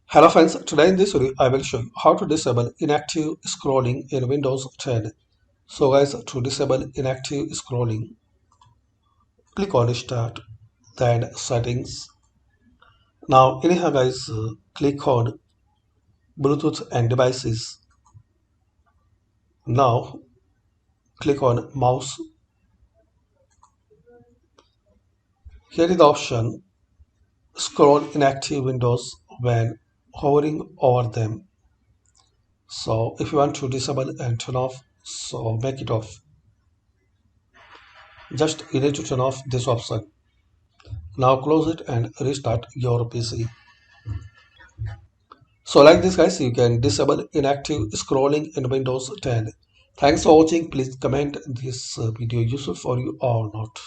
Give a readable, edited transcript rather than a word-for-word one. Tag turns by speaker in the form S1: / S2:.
S1: Hello friends, today in this video I will show you how to disable inactive scrolling in Windows 10. So guys, to disable inactive scrolling, click on Start, then Settings. Now in here guys, click on Bluetooth and Devices. Now click on Mouse. Here is the option Scroll inactive windows when hovering over them. So if you want to disable and turn off, so make it off. Just you need to turn off this option. Now close it and restart your PC. So like this guys, you can disable inactive scrolling in Windows 10. Thanks for watching. Please comment this video useful for you or not.